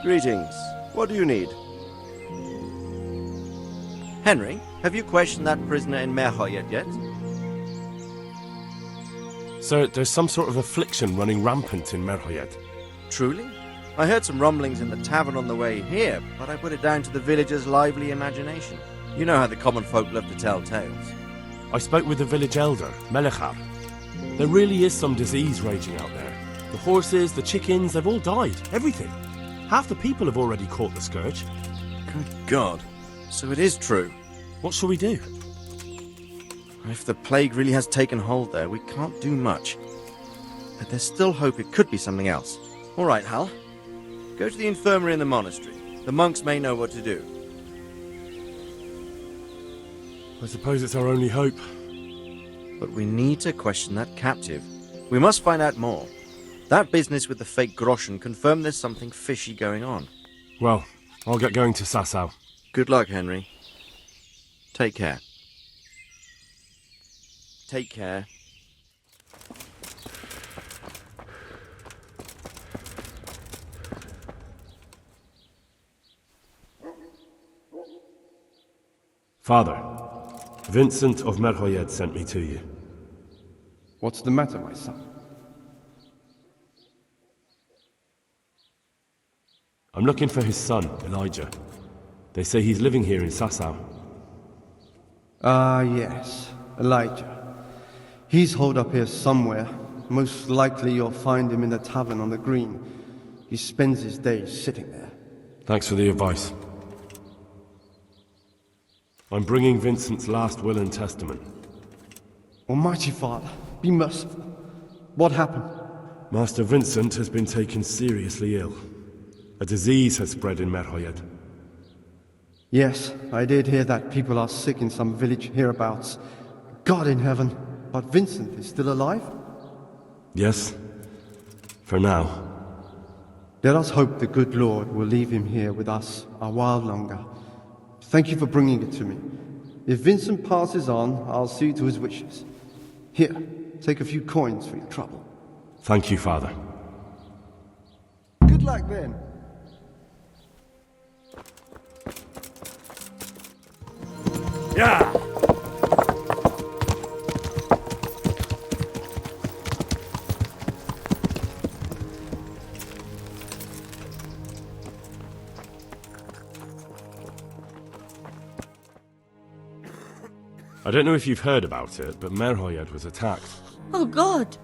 Greetings. What do you need? Henry, have you questioned that prisoner in Merhoyet yet? Sir, there's some sort of affliction running rampant in Merhoyet. Truly? I heard some rumblings in the tavern on the way here, but I put it down to the villagers' lively imagination. You know how the common folk love to tell tales. I spoke with the village elder, Melechar. There really is some disease raging out there. The horses, the chickens, they've all died. Everything. Half the people have already caught the scourge. Good God. So it is true. What shall we do? If the plague really has taken hold there, we can't do much. But there's still hope it could be something else. All right, Hal. Go to the infirmary in the monastery. The monks may know what to do. I suppose it's our only hope. But we need to question that captive. We must find out more. That business with the fake groschen confirmed there's something fishy going on. Well, I'll get going to Sasau. Good luck, Henry. Take care. Take care. Father, Vincent of Merhoyet sent me to you. What's the matter, my son? I'm looking for his son, Elijah. They say he's living here in Sasau. Ah, yes, Elijah. He's holed up here somewhere. Most likely you'll find him in the tavern on the green. He spends his days sitting there. Thanks for the advice. I'm bringing Vincent's last will and testament. Almighty Father, be merciful. What happened? Master Vincent has been taken seriously ill. A disease has spread in Merhoyet. Yes, I did hear that people are sick in some village hereabouts. God in heaven, but Vincent is still alive? Yes, for now. Let us hope the good Lord will leave him here with us a while longer. Thank you for bringing it to me. If Vincent passes on, I'll see to his wishes. Here, take a few coins for your trouble. Thank you, Father. Good luck then. Yeah! I don't know if you've heard about it, but Merhoyet was attacked. Oh God!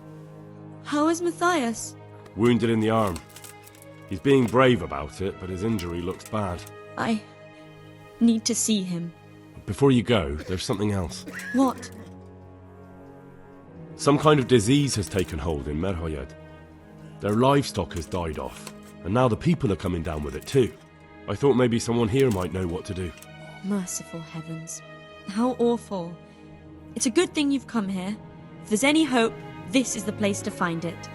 How is Matthias? Wounded in the arm. He's being brave about it, but his injury looks bad. I need to see him. Before you go, there's something else. What? Some kind of disease has taken hold in Merhoyet. Their livestock has died off, and now the people are coming down with it too. I thought maybe someone here might know what to do. Merciful heavens. How awful. It's a good thing you've come here. If there's any hope, this is the place to find it.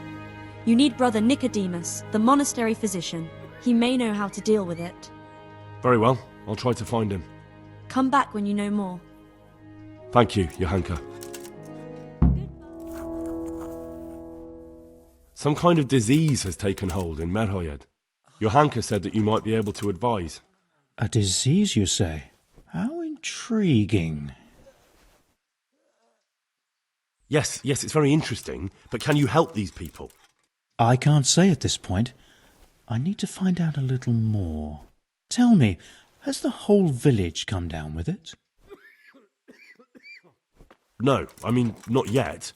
You need Brother Nicodemus, the monastery physician. He may know how to deal with it. Very well, I'll try to find him. Come back when you know more. Thank you, Johanka. Some kind of disease has taken hold in Merhoyet. Johanka said that you might be able to advise. A disease, you say? How intriguing. Yes, it's very interesting, but can you help these people? I can't say at this point. I need to find out a little more. Tell me, has the whole village come down with it? No, I mean, not yet.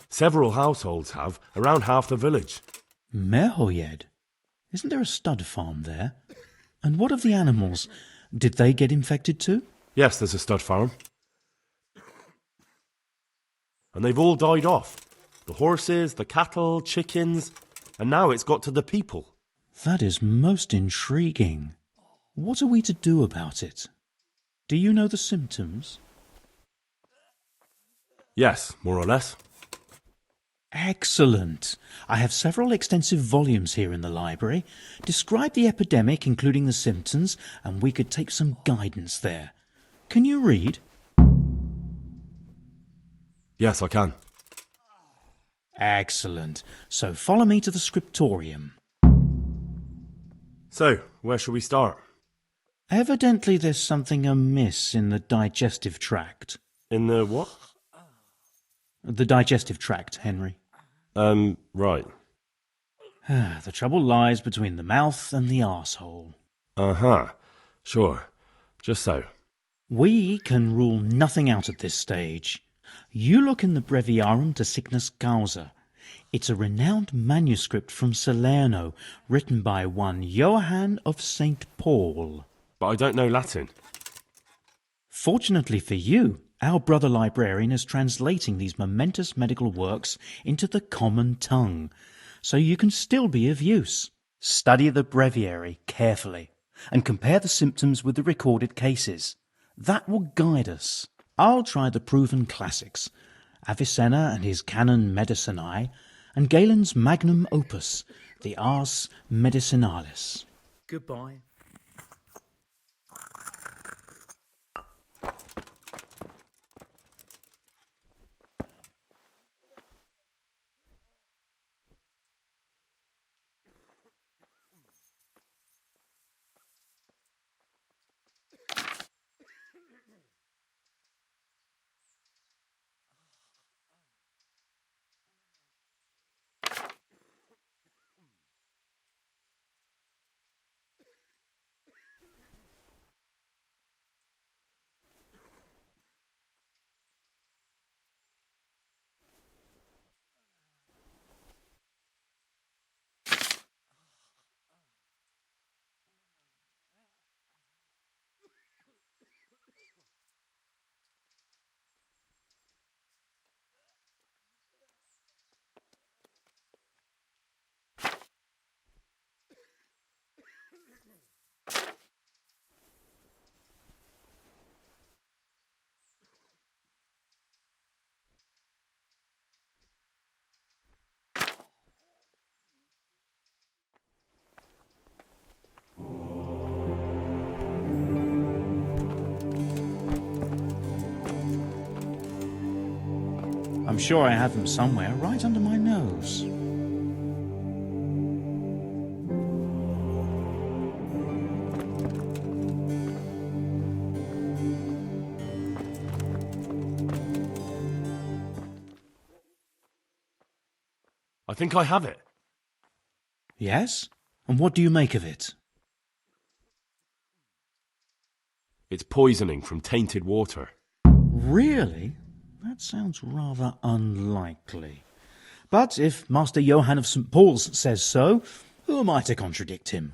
Several households have, around half the village. Merhoyed? Isn't there a stud farm there? And what of the animals? Did they get infected too? Yes, there's a stud farm. And they've all died off. The horses, the cattle, chickens, and now it's got to the people. That is most intriguing. What are we to do about it? Do you know the symptoms? Yes, more or less. Excellent. I have several extensive volumes here in the library. Describe the epidemic, including the symptoms, and we could take some guidance there. Can you read? Yes, I can. Excellent. So follow me to the scriptorium. So, where shall we start? Evidently there's something amiss in the digestive tract. In the what? The digestive tract, Henry. Right. The trouble lies between the mouth and the arsehole. Uh-huh. Sure. Just so. We can rule nothing out at this stage. You look in the Breviarium de Sickness Causa. It's a renowned manuscript from Salerno, written by one Johann of St. Paul. But I don't know Latin. Fortunately for you, our brother librarian is translating these momentous medical works into the common tongue, so you can still be of use. Study the breviary carefully, and compare the symptoms with the recorded cases. That will guide us. I'll try the proven classics, Avicenna and his Canon Medicinae, and Galen's magnum opus, the Ars Medicinalis. Goodbye. I'm sure I have them somewhere, right under my nose. I think I have it. Yes? And what do you make of it? It's poisoning from tainted water. Really? That sounds rather unlikely. But if Master Johann of St. Paul's says so, who am I to contradict him?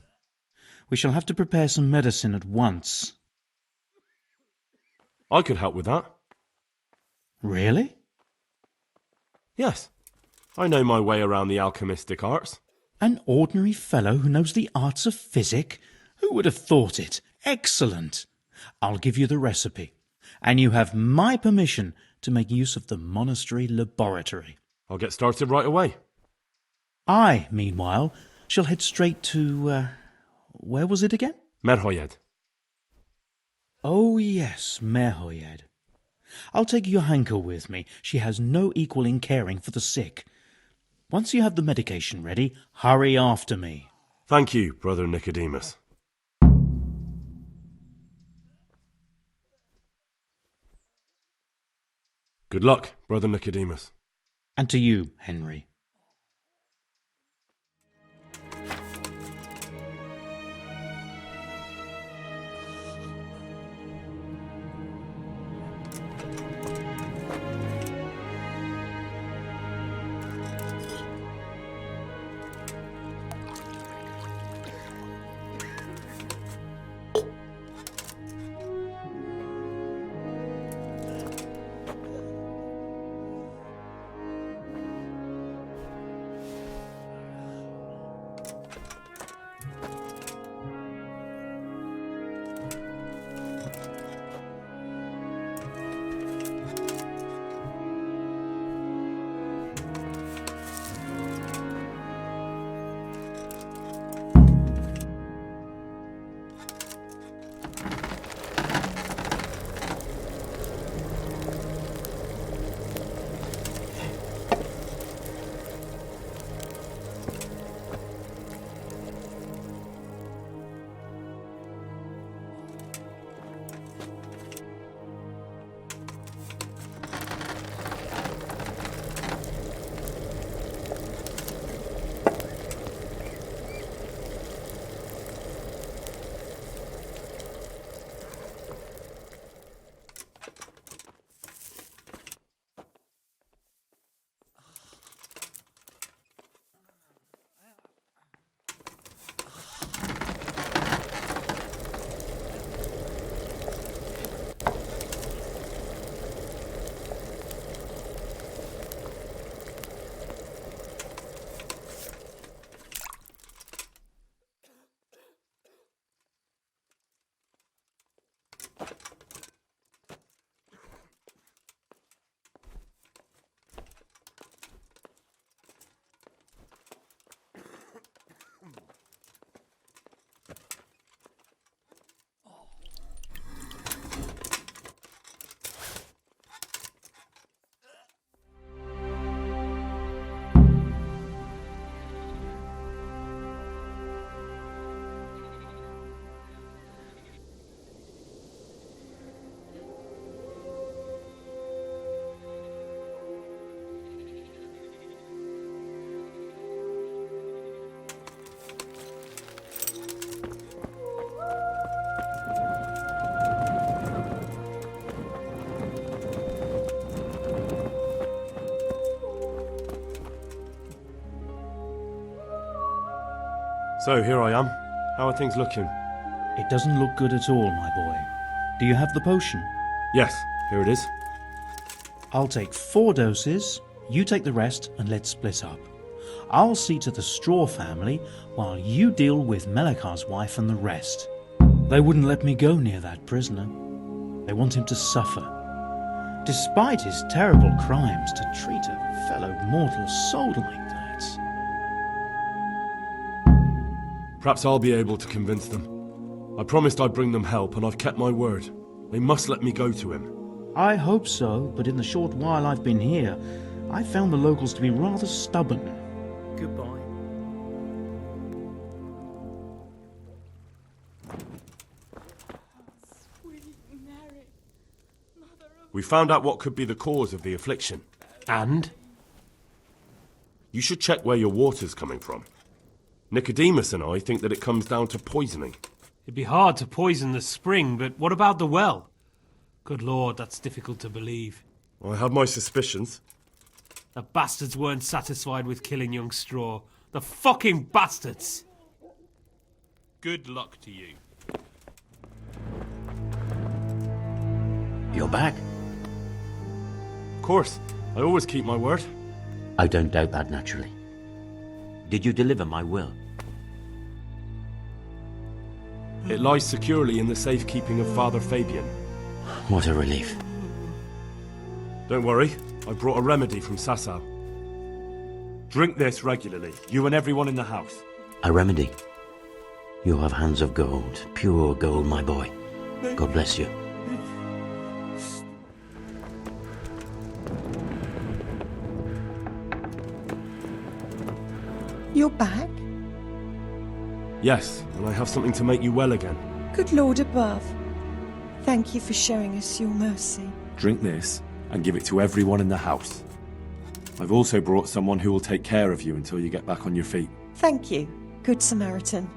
We shall have to prepare some medicine at once. I could help with that. Really? Yes. I know my way around the alchemistic arts. An ordinary fellow who knows the arts of physic? Who would have thought it? Excellent! I'll give you the recipe, and you have my permission to make use of the monastery laboratory. I'll get started right away. I, meanwhile, shall head straight to, where was it again? Merhoyed. Oh, yes, Merhoyed. I'll take Johanka with me. She has no equal in caring for the sick. Once you have the medication ready, hurry after me. Thank you, Brother Nicodemus. Good luck, Brother Nicodemus. And to you, Henry. So, here I am. How are things looking? It doesn't look good at all, my boy. Do you have the potion? Yes, here it is. I'll take 4 doses, you take the rest, and let's split up. I'll see to the Straw family, while you deal with Melikhar's wife and the rest. They wouldn't let me go near that prisoner. They want him to suffer. Despite his terrible crimes, to treat a fellow mortal soul like that. Perhaps I'll be able to convince them. I promised I'd bring them help, and I've kept my word. They must let me go to him. I hope so, but in the short while I've been here, I've found the locals to be rather stubborn. Goodbye. We found out what could be the cause of the affliction. And? You should check where your water's coming from. Nicodemus and I think that it comes down to poisoning. It'd be hard to poison the spring, but what about the well? Good Lord, that's difficult to believe. I have my suspicions. The bastards weren't satisfied with killing young Straw. The fucking bastards! Good luck to you. You're back? Of course, I always keep my word. I don't doubt that, naturally. Did you deliver my will? It lies securely in the safekeeping of Father Fabian. What a relief. Don't worry, I brought a remedy from Sasau. Drink this regularly, you and everyone in the house. A remedy? You have hands of gold, pure gold, my boy. God bless you. You're back? Yes, and I have something to make you well again. Good Lord above. Thank you for showing us your mercy. Drink this and give it to everyone in the house. I've also brought someone who will take care of you until you get back on your feet. Thank you, Good Samaritan.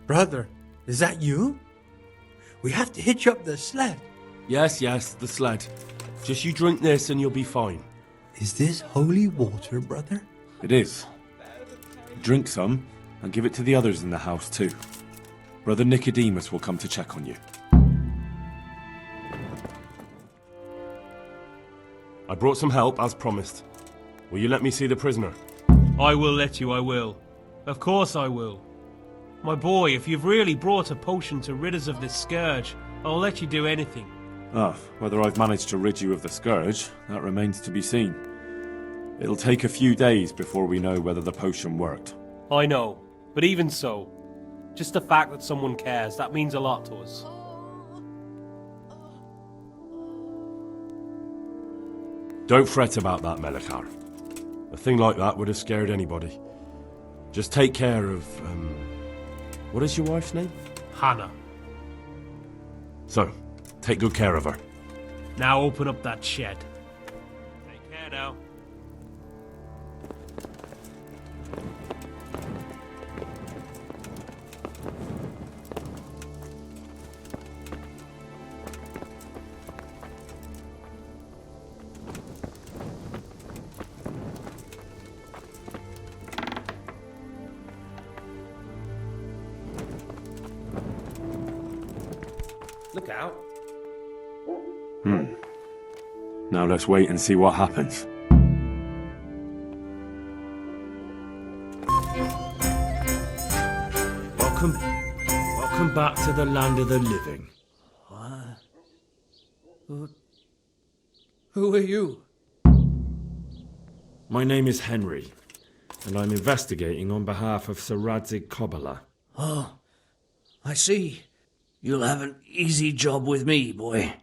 Brother, is that you? We have to hitch up the sled. Yes, the sled. Just you drink this and you'll be fine. Is this holy water, brother? It is. Drink some and give it to the others in the house too. Brother Nicodemus will come to check on you. I brought some help, as promised. Will you let me see the prisoner? I will let you, I will. Of course I will. My boy, if you've really brought a potion to rid us of this scourge, I'll let you do anything. Whether I've managed to rid you of the scourge, that remains to be seen. It'll take a few days before we know whether the potion worked. I know, but even so, just the fact that someone cares, that means a lot to us. Don't fret about that, Melikhar. A thing like that would have scared anybody. Just take care of, what is your wife's name? Hannah. So, take good care of her. Now open up that shed. Take care now. Look out. Now let's wait and see what happens. Welcome back to the land of the living. Who are you? My name is Henry, and I'm investigating on behalf of Sir Radzig Kobyla. Oh, I see. You'll have an easy job with me, boy.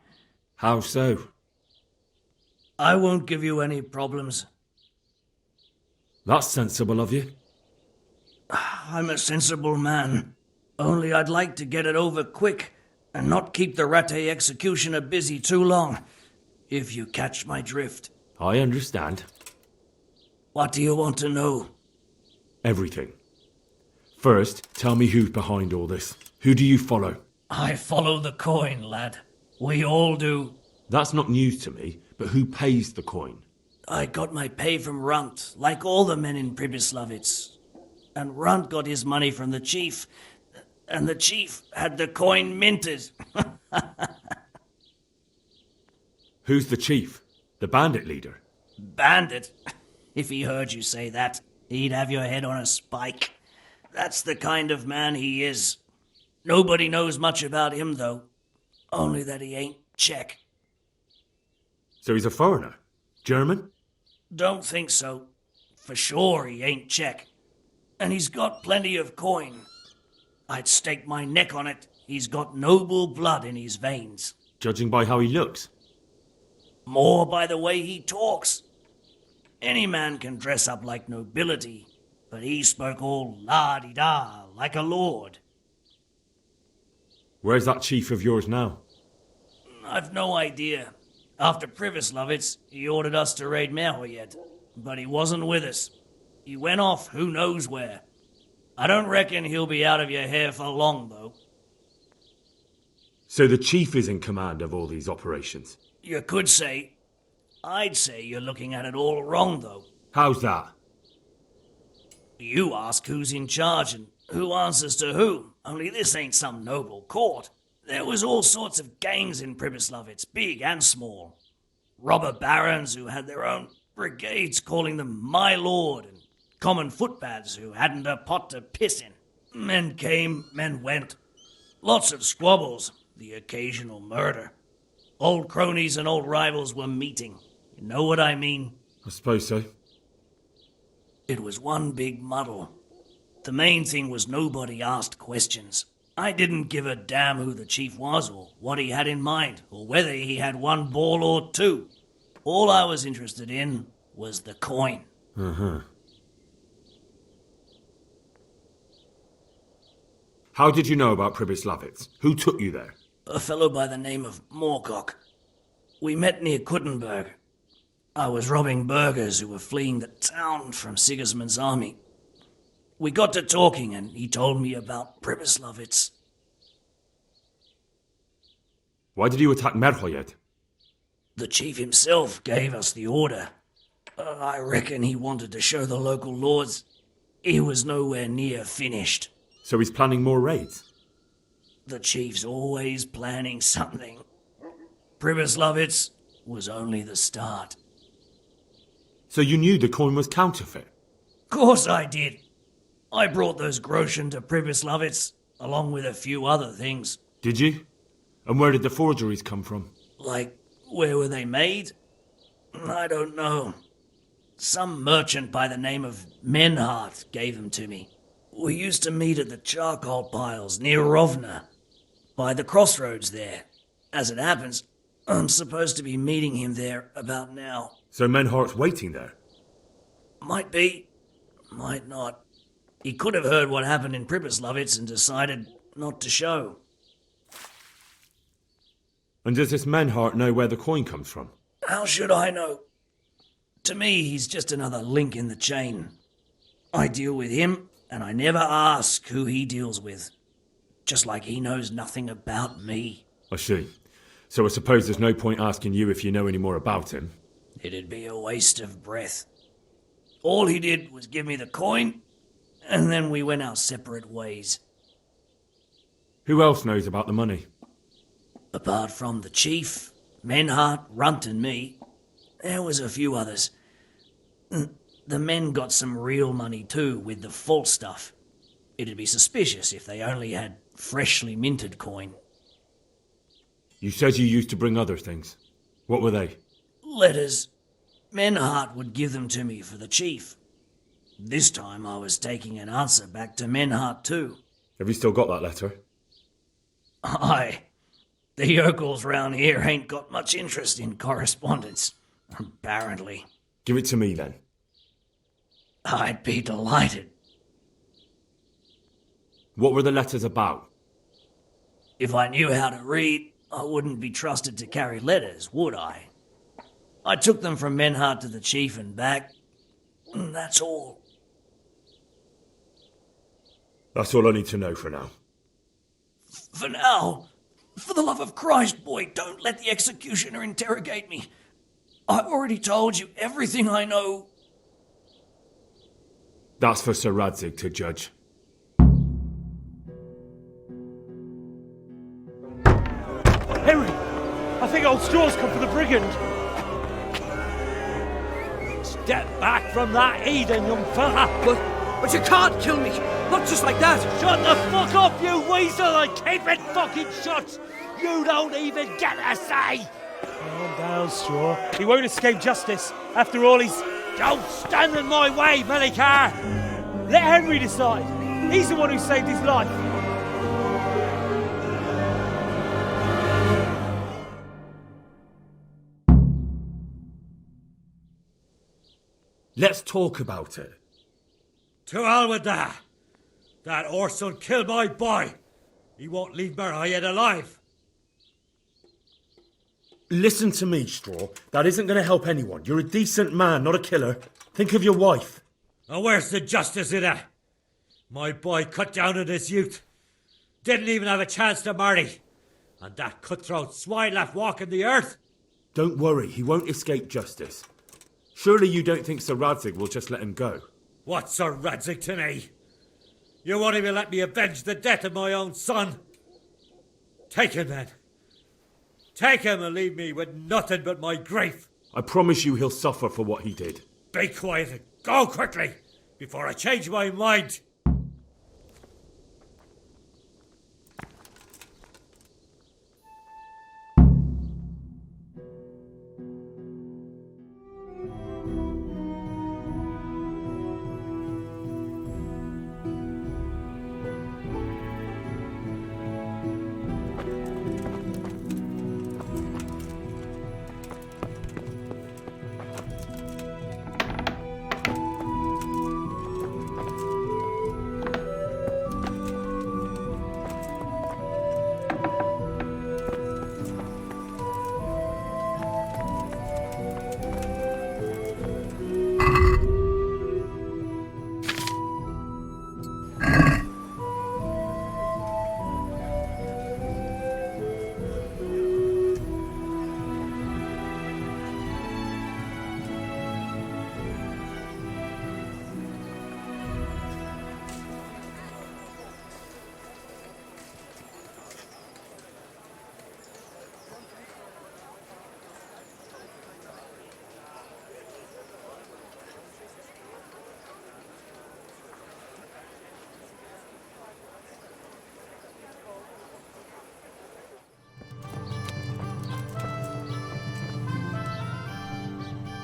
How so? I won't give you any problems. That's sensible of you. I'm a sensible man. Only I'd like to get it over quick and not keep the Rattay executioner busy too long, if you catch my drift. I understand. What do you want to know? Everything. First, tell me who's behind all this. Who do you follow? I follow the coin, lad. We all do. That's not news to me, but who pays the coin? I got my pay from Runt, like all the men in Pribyslavitz. And Runt got his money from the chief, and the chief had the coin minted. Who's the chief? The bandit leader? Bandit? If he heard you say that, he'd have your head on a spike. That's the kind of man he is. Nobody knows much about him, though. Only that he ain't Czech. So he's a foreigner? German? Don't think so. For sure he ain't Czech. And he's got plenty of coin. I'd stake my neck on it. He's got noble blood in his veins. Judging by how he looks? More by the way he talks. Any man can dress up like nobility, but he spoke all la-di-da, like a lord. Where's that chief of yours now? I've no idea. After Pribyslavitz, he ordered us to raid Merhoyed, but he wasn't with us. He went off who knows where. I don't reckon he'll be out of your hair for long, though. So the chief is in command of all these operations? You could say. I'd say you're looking at it all wrong, though. How's that? You ask who's in charge and who answers to who, only this ain't some noble court. There was all sorts of gangs in Pribyslavitz, big and small. Robber barons who had their own brigades calling them my lord, and common footpads who hadn't a pot to piss in. Men came, men went. Lots of squabbles, the occasional murder. Old cronies and old rivals were meeting. You know what I mean? I suppose so. It was one big muddle. The main thing was nobody asked questions. I didn't give a damn who the chief was or what he had in mind or whether he had one ball or two. All I was interested in was the coin. Uh-huh. How did you know about Pribyslavitz? Who took you there? A fellow by the name of Moorcock. We met near Kuttenberg. I was robbing burghers who were fleeing the town from Sigismund's army. We got to talking and he told me about Pribyslavitz. Why did you attack Merhoyed? The chief himself gave us the order. I reckon he wanted to show the local lords he was nowhere near finished. So he's planning more raids? The chief's always planning something. Pribyslavitz was only the start. So you knew the coin was counterfeit? Course I did. I brought those groschen to Pribyslavitz, along with a few other things. Did you? And where did the forgeries come from? Like, where were they made? I don't know. Some merchant by the name of Menhart gave them to me. We used to meet at the charcoal piles near Rovna, by the crossroads there. As it happens, I'm supposed to be meeting him there about now. So Menhart's waiting there? Might be, might not. He could have heard what happened in Pribyslavitz and decided not to show. And does this Menhart know where the coin comes from? How should I know? To me, he's just another link in the chain. I deal with him, and I never ask who he deals with. Just like he knows nothing about me. I see. So I suppose there's no point asking you if you know any more about him. It'd be a waste of breath. All he did was give me the coin, and then we went our separate ways. Who else knows about the money? Apart from the chief, Menhart, Runt and me, there was a few others. The men got some real money too, with the false stuff. It'd be suspicious if they only had freshly minted coin. You said you used to bring other things. What were they? Letters. Menhart would give them to me for the chief. This time I was taking an answer back to Menhart too. Have you still got that letter? Aye. The yokels round here ain't got much interest in correspondence, apparently. Give it to me then. I'd be delighted. What were the letters about? If I knew how to read, I wouldn't be trusted to carry letters, would I? I took them from Menhart to the chief and back. That's all. That's all I need to know for now. For now? For the love of Christ, boy, don't let the executioner interrogate me. I already told you everything I know. That's for Sir Radzig to judge. Henry! I think old Straw's come for the brigand. Step back from that Eden, young fella! But you can't kill me! Not just like that! Shut the fuck up, you weasel, and keep it fucking shut! You don't even get a say! Calm down, Straw. He won't escape justice. After all, he's... Don't stand in my way, Melikar! Let Henry decide. He's the one who saved his life. Let's talk about it. To hell with that! That horse will kill my boy! He won't leave Merhayed alive! Listen to me, Straw. That isn't going to help anyone. You're a decent man, not a killer. Think of your wife. And where's the justice in that? My boy cut down in his youth. Didn't even have a chance to marry. And that cutthroat swine left walking the earth. Don't worry, he won't escape justice. Surely you don't think Sir Radzig will just let him go? What's Sir Radzig to me? You won't even let me avenge the death of my own son. Take him then. Take him and leave me with nothing but my grief. I promise you he'll suffer for what he did. Be quiet and go quickly before I change my mind.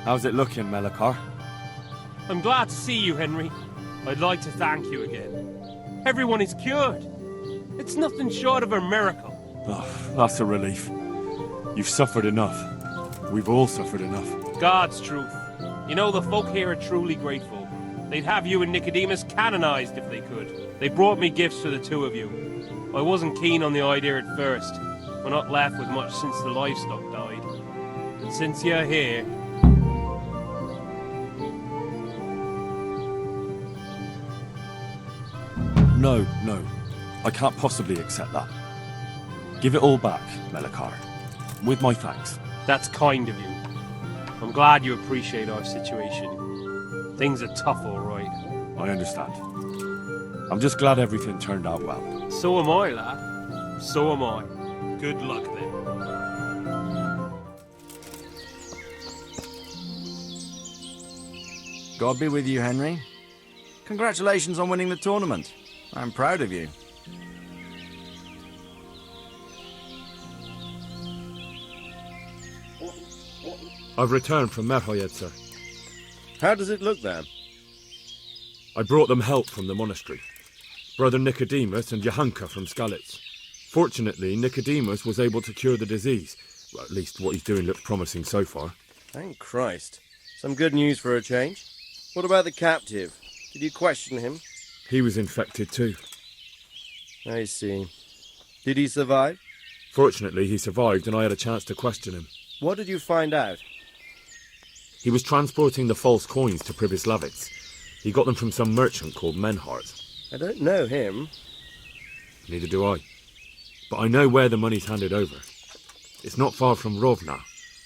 How's it looking, Melikar? I'm glad to see you, Henry. I'd like to thank you again. Everyone is cured. It's nothing short of a miracle. Oh, that's a relief. You've suffered enough. We've all suffered enough. God's truth. You know, the folk here are truly grateful. They'd have you and Nicodemus canonized if they could. They brought me gifts for the two of you. I wasn't keen on the idea at first. We're not left with much since the livestock died. But since you're here... No. I can't possibly accept that. Give it all back, Melikar. With my thanks. That's kind of you. I'm glad you appreciate our situation. Things are tough, all right. I understand. I'm just glad everything turned out well. So am I, lad. So am I. Good luck, then. God be with you, Henry. Congratulations on winning the tournament. I'm proud of you. I've returned from Merhayed, sir. How does it look there? I brought them help from the monastery. Brother Nicodemus and Johanka from Skalitz. Fortunately, Nicodemus was able to cure the disease. Well, at least what he's doing looks promising so far. Thank Christ. Some good news for a change. What about the captive? Did you question him? He was infected too. I see. Did he survive? Fortunately, he survived and I had a chance to question him. What did you find out? He was transporting the false coins to Pribyslavitz. He got them from some merchant called Menhart. I don't know him. Neither do I. But I know where the money's handed over. It's not far from Rovna.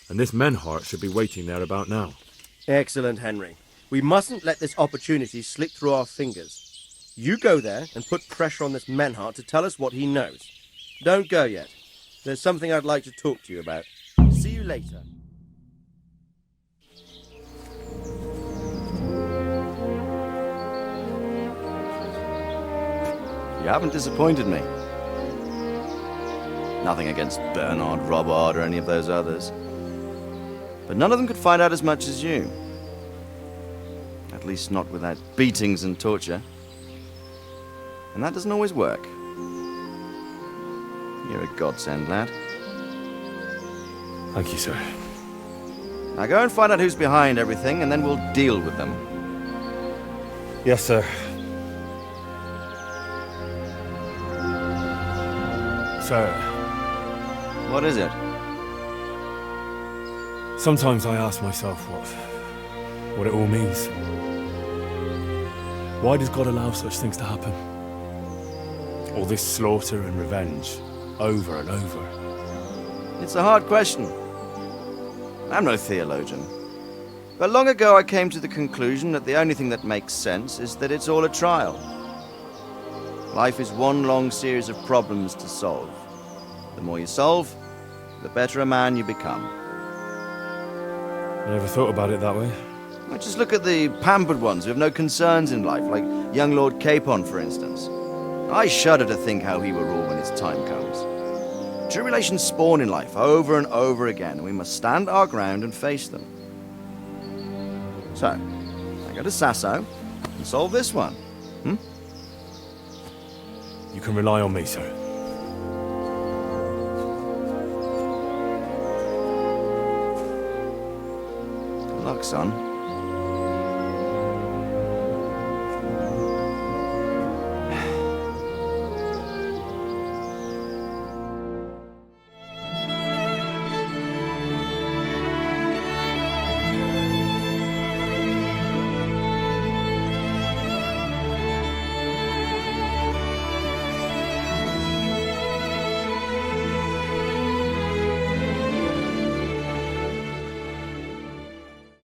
and this Menhart should be waiting there about now. Excellent, Henry. We mustn't let this opportunity slip through our fingers. You go there and put pressure on this Menhart to tell us what he knows. Don't go yet. There's something I'd like to talk to you about. See you later. You haven't disappointed me. Nothing against Bernard, Robert, or any of those others. But none of them could find out as much as you. At least not without beatings and torture. And that doesn't always work. You're a godsend, lad. Thank you, sir. Now go and find out who's behind everything, and then we'll deal with them. Yes, sir. Sir. What is it? Sometimes I ask myself what it all means. Why does God allow such things to happen? All this slaughter and revenge, over and over. It's a hard question. I'm no theologian. But long ago I came to the conclusion that the only thing that makes sense is that it's all a trial. Life is one long series of problems to solve. The more you solve, the better a man you become. I never thought about it that way. Well, just look at the pampered ones who have no concerns in life, like young Lord Capon, for instance. I shudder to think how he will rule when his time comes. Tribulations spawn in life over and over again, and we must stand our ground and face them. So, I go to Sasso and solve this one. You can rely on me, sir. Good luck, son.